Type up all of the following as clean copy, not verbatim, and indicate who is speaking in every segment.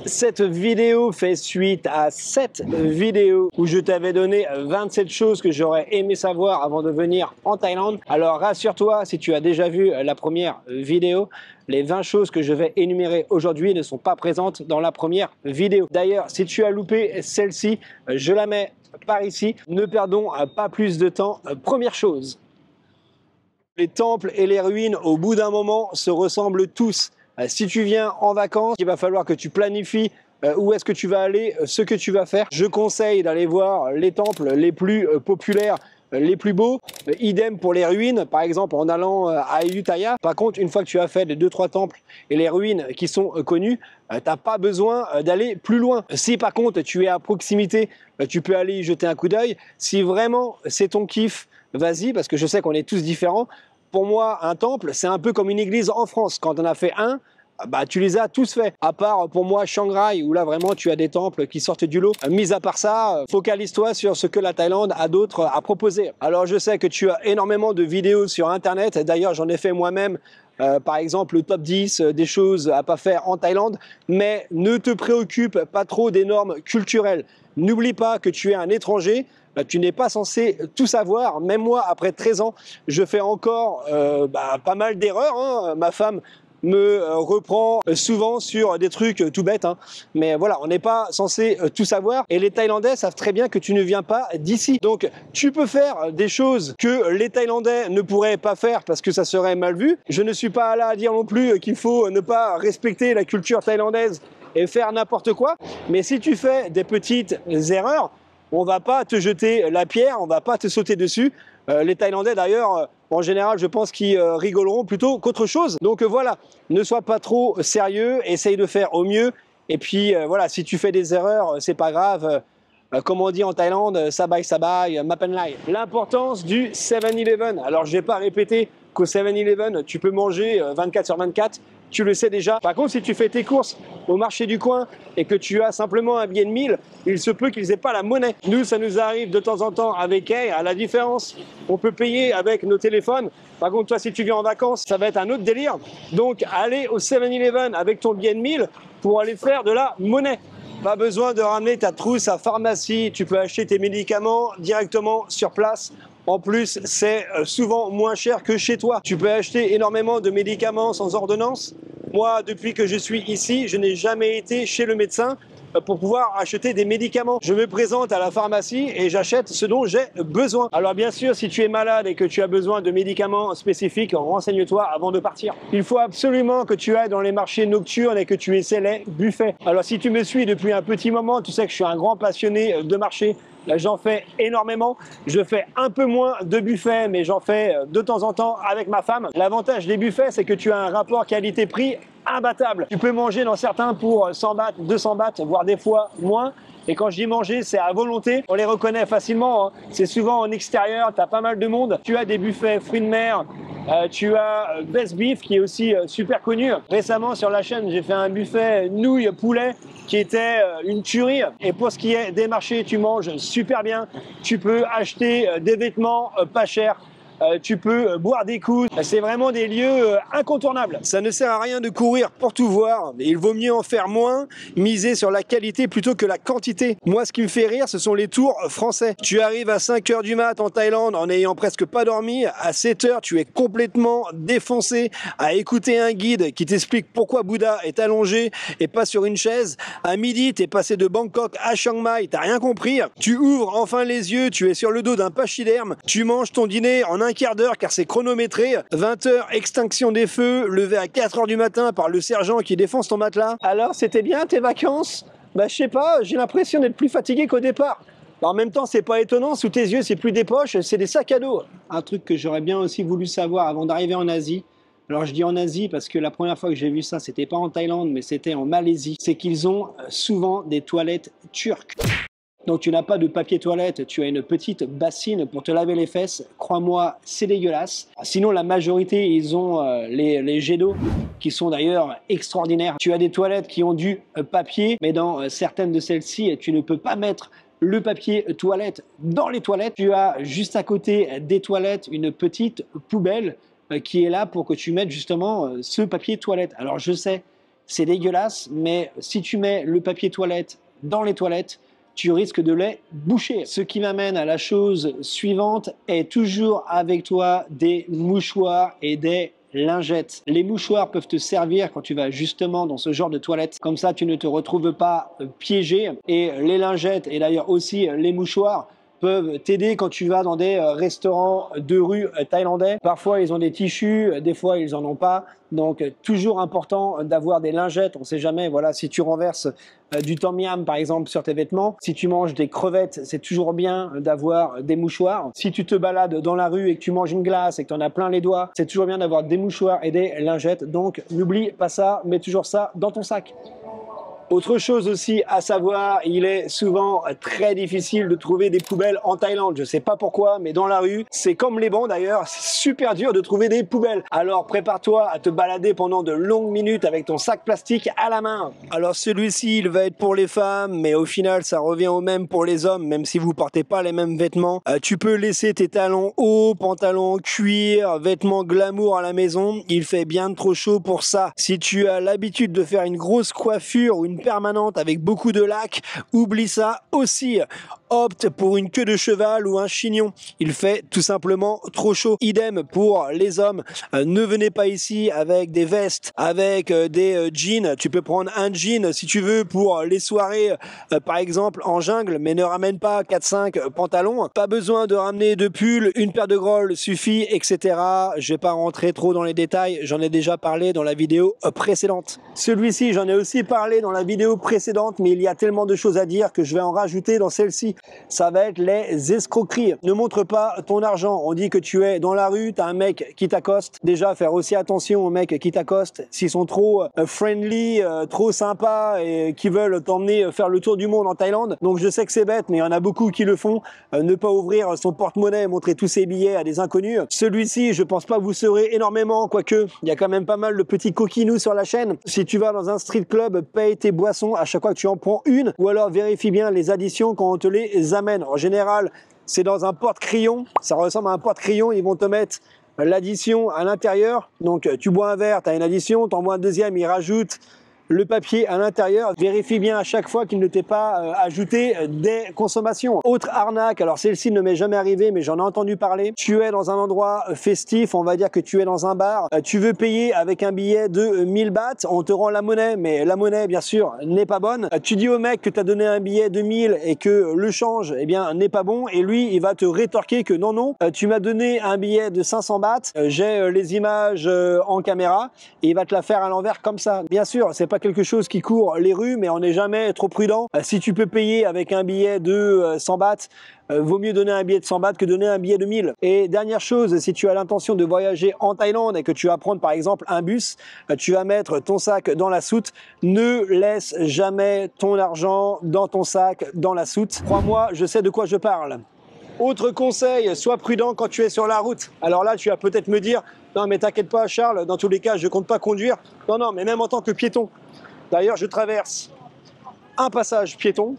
Speaker 1: Cette vidéo fait suite à 7 vidéos où je t'avais donné 27 choses que j'aurais aimé savoir avant de venir en Thaïlande. Alors rassure-toi, si tu as déjà vu la première vidéo, les 20 choses que je vais énumérer aujourd'hui ne sont pas présentes dans la première vidéo. D'ailleurs, si tu as loupé celle-ci, je la mets par ici. Ne perdons pas plus de temps. Première chose, les temples et les ruines, au bout d'un moment, se ressemblent tous. Si tu viens en vacances, il va falloir que tu planifies où est-ce que tu vas aller, ce que tu vas faire. Je conseille d'aller voir les temples les plus populaires, les plus beaux. Idem pour les ruines, par exemple en allant à Ayutthaya. Par contre, une fois que tu as fait les 2-3 temples et les ruines qui sont connues, tu n'as pas besoin d'aller plus loin. Si par contre tu es à proximité, tu peux aller y jeter un coup d'œil. Si vraiment c'est ton kiff, vas-y, parce que je sais qu'on est tous différents. Pour moi, un temple, c'est un peu comme une église en France. Quand on a fait un, bah, tu les as tous faits. À part pour moi Shanghai, où là vraiment tu as des temples qui sortent du lot. Mis à part ça, focalise-toi sur ce que la Thaïlande a d'autre à proposer. Alors je sais que tu as énormément de vidéos sur Internet. D'ailleurs, j'en ai fait moi-même. Par exemple, le top 10 des choses à pas faire en Thaïlande. Mais ne te préoccupe pas trop des normes culturelles. N'oublie pas que tu es un étranger. Tu n'es pas censé tout savoir. Même moi, après 13 ans, je fais encore pas mal d'erreurs. Hein. Ma femme me reprend souvent sur des trucs tout bêtes. Hein. Mais voilà, on n'est pas censé tout savoir. Et les Thaïlandais savent très bien que tu ne viens pas d'ici. Donc, tu peux faire des choses que les Thaïlandais ne pourraient pas faire parce que ça serait mal vu. Je ne suis pas là à dire non plus qu'il faut ne pas respecter la culture thaïlandaise et faire n'importe quoi. Mais si tu fais des petites erreurs, on va pas te jeter la pierre, on va pas te sauter dessus. Les Thaïlandais d'ailleurs, en général, je pense qu'ils rigoleront plutôt qu'autre chose. Donc voilà, ne sois pas trop sérieux, essaye de faire au mieux. Et puis voilà, si tu fais des erreurs, c'est pas grave. Comme on dit en Thaïlande, sabai sabai, mapenlai. L'importance du 7-Eleven. Alors je vais pas répéter qu'au 7-Eleven, tu peux manger 24/24. Tu le sais déjà. Par contre, si tu fais tes courses au marché du coin et que tu as simplement un billet de 1000, il se peut qu'ils aient pas la monnaie. Nous, ça nous arrive de temps en temps avec Hey, à la différence. On peut payer avec nos téléphones. Par contre, toi, si tu viens en vacances, ça va être un autre délire. Donc, allez au 7-Eleven avec ton billet de 1000 pour aller faire de la monnaie. Pas besoin de ramener ta trousse à pharmacie. Tu peux acheter tes médicaments directement sur place. En plus, c'est souvent moins cher que chez toi. Tu peux acheter énormément de médicaments sans ordonnance. Moi, depuis que je suis ici, je n'ai jamais été chez le médecin pour pouvoir acheter des médicaments. Je me présente à la pharmacie et j'achète ce dont j'ai besoin. Alors bien sûr, si tu es malade et que tu as besoin de médicaments spécifiques, renseigne-toi avant de partir. Il faut absolument que tu ailles dans les marchés nocturnes et que tu essaies les buffets. Alors si tu me suis depuis un petit moment, tu sais que je suis un grand passionné de marché. Là, j'en fais énormément. Je fais un peu moins de buffets, mais j'en fais de temps en temps avec ma femme. L'avantage des buffets, c'est que tu as un rapport qualité-prix imbattable. Tu peux manger dans certains pour 100 bahts, 200 bahts, voire des fois moins. Et quand je dis manger, c'est à volonté. On les reconnaît facilement. Hein. C'est souvent en extérieur, tu as pas mal de monde. Tu as des buffets fruits de mer. Tu as Best Beef qui est aussi super connu. Récemment sur la chaîne, j'ai fait un buffet nouilles poulet qui était une tuerie. Et pour ce qui est des marchés, tu manges super bien. Tu peux acheter des vêtements pas chers. Tu peux boire des coups. C'est vraiment des lieux incontournables. Ça ne sert à rien de courir pour tout voir. Il vaut mieux en faire moins, miser sur la qualité plutôt que la quantité. Moi, ce qui me fait rire, ce sont les tours français. Tu arrives à 5 h du mat en Thaïlande en n'ayant presque pas dormi. À 7 h, tu es complètement défoncé à écouter un guide qui t'explique pourquoi Bouddha est allongé et pas sur une chaise. À midi, t'es passé de Bangkok à Chiang Mai, t'as rien compris. Tu ouvres enfin les yeux, tu es sur le dos d'un pachyderme. Tu manges ton dîner en un quart d'heure car c'est chronométré. 20 h, extinction des feux, levé à 4 h du matin par le sergent qui défonce ton matelas. Alors, c'était bien tes vacances? Bah, je sais pas, j'ai l'impression d'être plus fatigué qu'au départ. En même temps, c'est pas étonnant, sous tes yeux, c'est plus des poches, c'est des sacs à dos. Un truc que j'aurais bien aussi voulu savoir avant d'arriver en Asie. Alors je dis en Asie parce que la première fois que j'ai vu ça, c'était pas en Thaïlande, mais c'était en Malaisie. C'est qu'ils ont souvent des toilettes turques. Donc tu n'as pas de papier toilette, tu as une petite bassine pour te laver les fesses. Crois-moi, c'est dégueulasse. Sinon, la majorité, ils ont les jets d'eau qui sont d'ailleurs extraordinaires. Tu as des toilettes qui ont du papier, mais dans certaines de celles-ci, tu ne peux pas mettre le papier toilette dans les toilettes. Tu as juste à côté des toilettes une petite poubelle qui est là pour que tu mettes justement ce papier toilette. Alors je sais, c'est dégueulasse, mais si tu mets le papier toilette dans les toilettes, tu risques de les boucher. Ce qui m'amène à la chose suivante, est toujours avec toi des mouchoirs et des lingettes. Les mouchoirs peuvent te servir quand tu vas justement dans ce genre de toilette. Comme ça, tu ne te retrouves pas piégé. Et les lingettes, et d'ailleurs aussi les mouchoirs, peuvent t'aider quand tu vas dans des restaurants de rue thaïlandais. Parfois, ils ont des tissus, des fois, ils en ont pas. Donc, toujours important d'avoir des lingettes. On sait jamais, voilà, si tu renverses du tom yam, par exemple, sur tes vêtements. Si tu manges des crevettes, c'est toujours bien d'avoir des mouchoirs. Si tu te balades dans la rue et que tu manges une glace et que tu en as plein les doigts, c'est toujours bien d'avoir des mouchoirs et des lingettes. Donc, n'oublie pas ça, mets toujours ça dans ton sac. Autre chose aussi à savoir, il est souvent très difficile de trouver des poubelles en Thaïlande. Je sais pas pourquoi, mais dans la rue, c'est comme les bancs d'ailleurs, c'est super dur de trouver des poubelles. Alors prépare-toi à te balader pendant de longues minutes avec ton sac plastique à la main. Alors celui-ci, il va être pour les femmes, mais au final, ça revient au même pour les hommes, même si vous portez pas les mêmes vêtements. Tu peux laisser tes talons hauts, pantalons cuir, vêtements glamour à la maison. Il fait bien trop chaud pour ça. Si tu as l'habitude de faire une grosse coiffure ou une permanente avec beaucoup de lac, oublie ça aussi. Opte pour une queue de cheval ou un chignon. Il fait tout simplement trop chaud. Idem pour les hommes. Ne venez pas ici avec des vestes, avec des jeans. Tu peux prendre un jean si tu veux pour les soirées, par exemple en jungle, mais ne ramène pas 4-5 pantalons. Pas besoin de ramener de pull, une paire de grolles suffit, etc. Je vais pas rentrer trop dans les détails. J'en ai déjà parlé dans la vidéo précédente. Celui-ci, j'en ai aussi parlé dans la vidéo précédente, mais il y a tellement de choses à dire que je vais en rajouter dans celle-ci. Ça va être les escroqueries. Ne montre pas ton argent. On dit que tu es dans la rue, tu as un mec qui t'accoste. Déjà, faire aussi attention aux mecs qui t'accostent. S'ils sont trop friendly, trop sympas et qui veulent t'emmener faire le tour du monde en Thaïlande. Donc je sais que c'est bête, mais il y en a beaucoup qui le font. Ne pas ouvrir son porte-monnaie et montrer tous ses billets à des inconnus. Celui-ci, je pense pas que vous serez énormément, quoique il y a quand même pas mal de petits coquinous sur la chaîne. Si tu vas dans un street club, paye tes boissons à chaque fois que tu en prends une, ou alors vérifie bien les additions quand on te les amène. En général, c'est dans un porte-crayon. Ça ressemble à un porte-crayon. Ils vont te mettre l'addition à l'intérieur. Donc, tu bois un verre, tu as une addition. Tu en bois un deuxième, ils rajoutent le papier à l'intérieur. Vérifie bien à chaque fois qu'il ne t'ait pas ajouté des consommations. Autre arnaque, alors celle-ci ne m'est jamais arrivée, mais j'en ai entendu parler. Tu es dans un endroit festif, on va dire que tu es dans un bar. Tu veux payer avec un billet de 1000 bahts, on te rend la monnaie, mais la monnaie, bien sûr, n'est pas bonne. Tu dis au mec que tu as donné un billet de 1000 et que le change, eh bien, n'est pas bon. Et lui, il va te rétorquer que non, non, tu m'as donné un billet de 500 bahts, j'ai les images en caméra, et il va te la faire à l'envers comme ça. Bien sûr, c'est pas quelque chose qui court les rues, mais on n'est jamais trop prudent. Si tu peux payer avec un billet de 100 bahts, vaut mieux donner un billet de 100 bahts que donner un billet de 1000. Et dernière chose, si tu as l'intention de voyager en Thaïlande et que tu vas prendre par exemple un bus, tu vas mettre ton sac dans la soute. Ne laisse jamais ton argent dans ton sac, dans la soute. Crois-moi, je sais de quoi je parle. Autre conseil, sois prudent quand tu es sur la route. Alors là, tu vas peut-être me dire, non mais t'inquiète pas Charles, dans tous les cas, je compte pas conduire. Non, non, mais même en tant que piéton. D'ailleurs, je traverse un passage piéton.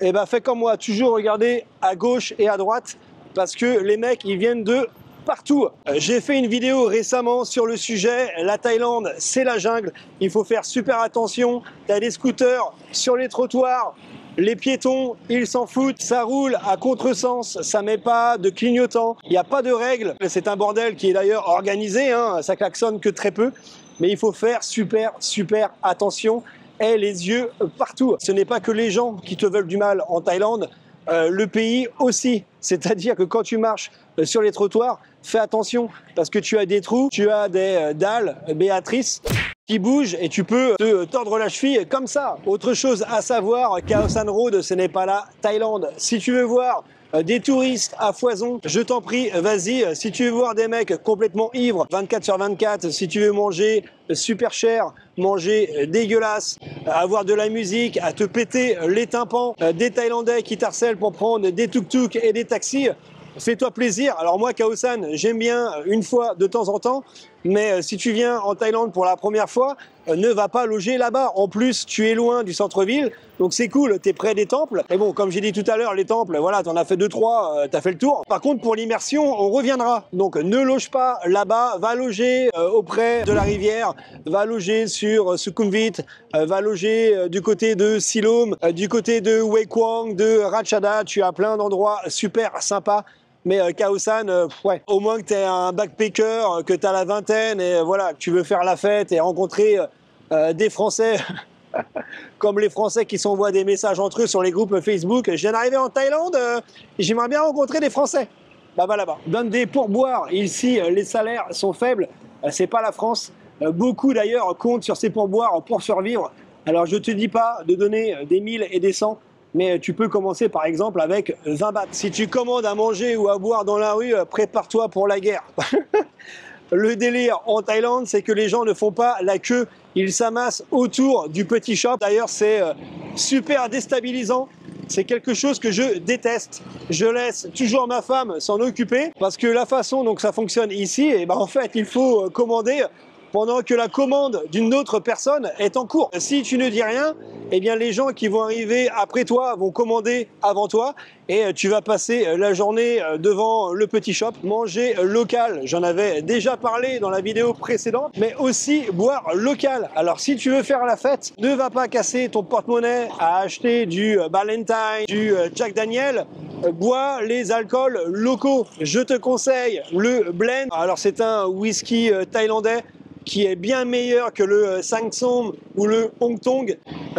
Speaker 1: Et ben, fais comme moi, toujours regarder à gauche et à droite, parce que les mecs, ils viennent de partout. J'ai fait une vidéo récemment sur le sujet. La Thaïlande, c'est la jungle. Il faut faire super attention. Tu as des scooters sur les trottoirs. Les piétons, ils s'en foutent, ça roule à contresens, ça met pas de clignotant, il n'y a pas de règles. C'est un bordel qui est d'ailleurs organisé, hein, ça klaxonne que très peu, mais il faut faire super attention. Et les yeux partout. Ce n'est pas que les gens qui te veulent du mal en Thaïlande, le pays aussi. C'est-à-dire que quand tu marches sur les trottoirs, fais attention parce que tu as des trous, tu as des dalles, Béatrice, qui bougent et tu peux te tordre la cheville comme ça. Autre chose à savoir, Khao San Road, ce n'est pas la Thaïlande. Si tu veux voir des touristes à foison, je t'en prie, vas-y. Si tu veux voir des mecs complètement ivres, 24/24, si tu veux manger super cher, manger dégueulasse, avoir de la musique, à te péter les tympans, des Thaïlandais qui t'harcèlent pour prendre des tuk-tuk et des taxis, fais-toi plaisir. Alors moi, Khao San, j'aime bien une fois de temps en temps, Mais si tu viens en Thaïlande pour la première fois, ne va pas loger là-bas. En plus, tu es loin du centre-ville, donc c'est cool, tu es près des temples. Mais bon, comme j'ai dit tout à l'heure, les temples, voilà, tu en as fait 2-3, tu as fait le tour. Par contre, pour l'immersion, on reviendra. Donc ne loge pas là-bas, va loger auprès de la rivière, va loger sur Sukhumvit, va loger du côté de Siloam, du côté de Hue Quang, de Ratchada. Tu as plein d'endroits super sympas. Mais Khao San, ouais, au moins que tu es un backpacker, que tu as la vingtaine et voilà, que tu veux faire la fête et rencontrer des Français comme les Français qui s'envoient des messages entre eux sur les groupes Facebook. Je viens d'arriver en Thaïlande, j'aimerais bien rencontrer des Français. Bah va là-bas. Donne des pourboires. Ici, les salaires sont faibles. C'est pas la France. Beaucoup d'ailleurs comptent sur ces pourboires pour survivre. Alors je te dis pas de donner des 1000 et des 100. Mais tu peux commencer par exemple avec 20 bahts. Si tu commandes à manger ou à boire dans la rue, prépare-toi pour la guerre. Le délire en Thaïlande, c'est que les gens ne font pas la queue, ils s'amassent autour du petit shop. D'ailleurs, c'est super déstabilisant. C'est quelque chose que je déteste. Je laisse toujours ma femme s'en occuper parce que la façon dont ça fonctionne ici, et ben en fait, il faut commander pendant que la commande d'une autre personne est en cours. Si tu ne dis rien, eh bien les gens qui vont arriver après toi vont commander avant toi et tu vas passer la journée devant le petit shop, manger local. J'en avais déjà parlé dans la vidéo précédente, mais aussi boire local. Alors si tu veux faire la fête, ne va pas casser ton porte-monnaie à acheter du Ballantyne, du Jack Daniel. Bois les alcools locaux. Je te conseille le blend. Alors c'est un whisky thaïlandais qui est bien meilleur que le Sangsom ou le Hong Tong.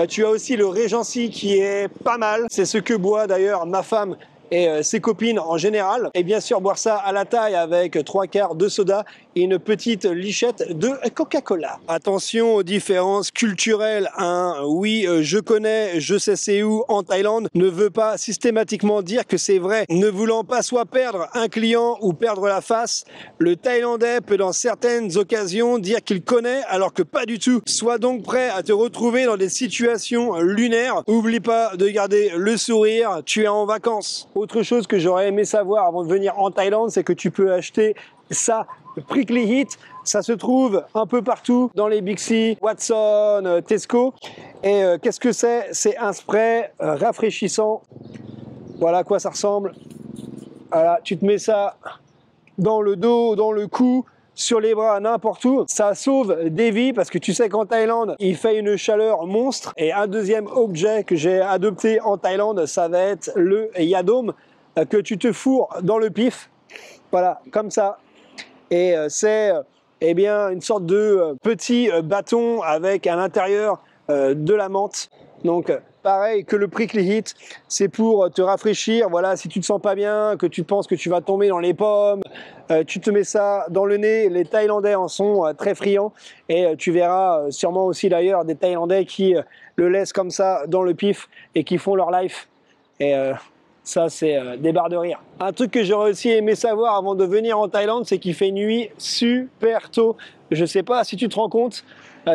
Speaker 1: Tu as aussi le Regency qui est pas mal. C'est ce que boit d'ailleurs ma femme et ses copines en général. Et bien sûr, boire ça à la taille avec 3 quarts de soda et une petite lichette de Coca-Cola. Attention aux différences culturelles, hein. Oui, je connais, je sais c'est où en Thaïlande, ne veut pas systématiquement dire que c'est vrai. Ne voulant pas soit perdre un client ou perdre la face, le Thaïlandais peut dans certaines occasions dire qu'il connaît alors que pas du tout. Sois donc prêt à te retrouver dans des situations lunaires. Oublie pas de garder le sourire, tu es en vacances. Autre chose que j'aurais aimé savoir avant de venir en Thaïlande, c'est que tu peux acheter ça, Prickly Heat. Ça se trouve un peu partout dans les Big C, Watson, Tesco. Et qu'est-ce que c'est? C'est un spray rafraîchissant. Voilà à quoi ça ressemble. Voilà, tu te mets ça dans le dos, dans le cou, sur les bras, n'importe où. Ça sauve des vies parce que tu sais qu'en Thaïlande, il fait une chaleur monstre. Et un deuxième objet que j'ai adopté en Thaïlande, ça va être le Yadom que tu te fourres dans le pif. Voilà, comme ça. Et c'est eh bien, une sorte de petit bâton avec à l'intérieur de la menthe. Donc, pareil que le Prickly Heat, c'est pour te rafraîchir. Voilà, si tu te sens pas bien, que tu penses que tu vas tomber dans les pommes, tu te mets ça dans le nez. Les Thaïlandais en sont très friands. Et tu verras sûrement aussi d'ailleurs des Thaïlandais qui le laissent comme ça dans le pif et qui font leur life. Et ça, c'est des barres de rire. Un truc que j'aurais aussi aimé savoir avant de venir en Thaïlande, c'est qu'il fait nuit super tôt. Je sais pas si tu te rends compte,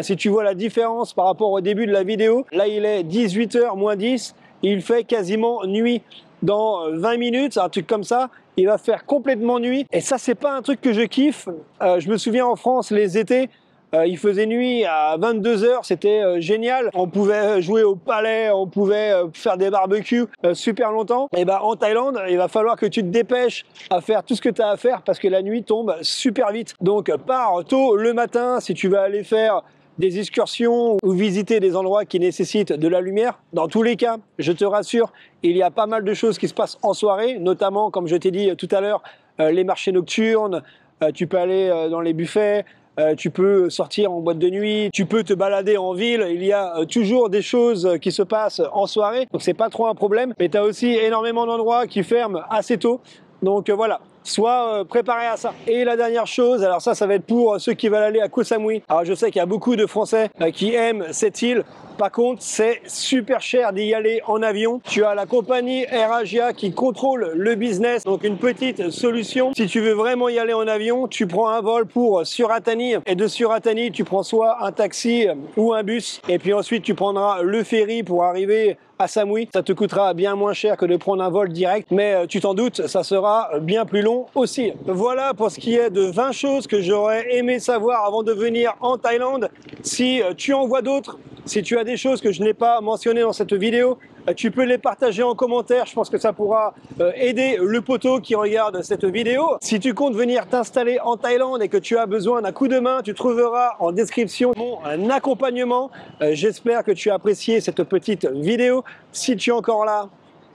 Speaker 1: si tu vois la différence par rapport au début de la vidéo. Là, il est 18h moins 10, il fait quasiment nuit. Dans 20 minutes, un truc comme ça, il va faire complètement nuit. Et ça, c'est pas un truc que je kiffe. Je me souviens en France, les étés, il faisait nuit à 22h, c'était génial. On pouvait jouer au palais, on pouvait faire des barbecues super longtemps. Et ben en Thaïlande, il va falloir que tu te dépêches à faire tout ce que tu as à faire parce que la nuit tombe super vite. Donc pars tôt le matin si tu vas aller faire des excursions ou visiter des endroits qui nécessitent de la lumière. Dans tous les cas, je te rassure, il y a pas mal de choses qui se passent en soirée, notamment, comme je t'ai dit tout à l'heure, les marchés nocturnes, tu peux aller dans les buffets, tu peux sortir en boîte de nuit, tu peux te balader en ville, il y a toujours des choses qui se passent en soirée, donc c'est pas trop un problème, mais tu as aussi énormément d'endroits qui ferment assez tôt, donc voilà. Sois préparé à ça. Et la dernière chose, alors ça va être pour ceux qui veulent aller à Koh Samui. Alors je sais qu'il y a beaucoup de Français qui aiment cette île. Par contre, c'est super cher d'y aller en avion. Tu as la compagnie AirAsia qui contrôle le business, donc une petite solution. Si tu veux vraiment y aller en avion, tu prends un vol pour Suratani et de Suratani, tu prends soit un taxi ou un bus et puis ensuite tu prendras le ferry pour arriver à Samui. Ça te coûtera bien moins cher que de prendre un vol direct, mais tu t'en doutes, ça sera bien plus long long aussi. Voilà pour ce qui est de 20 choses que j'aurais aimé savoir avant de venir en Thaïlande. Si tu en vois d'autres, si tu as des choses que je n'ai pas mentionnées dans cette vidéo, tu peux les partager en commentaire. Je pense que ça pourra aider le poteau qui regarde cette vidéo. Si tu comptes venir t'installer en Thaïlande et que tu as besoin d'un coup de main, tu trouveras en description mon accompagnement. J'espère que tu as apprécié cette petite vidéo. Si tu es encore là,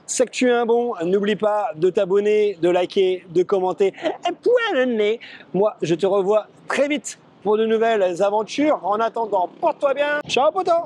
Speaker 1: c'est que tu es un bon. N'oublie pas de t'abonner, de liker, de commenter. Et point le nez. Moi, je te revois très vite pour de nouvelles aventures. En attendant, porte-toi bien. Ciao, poteau!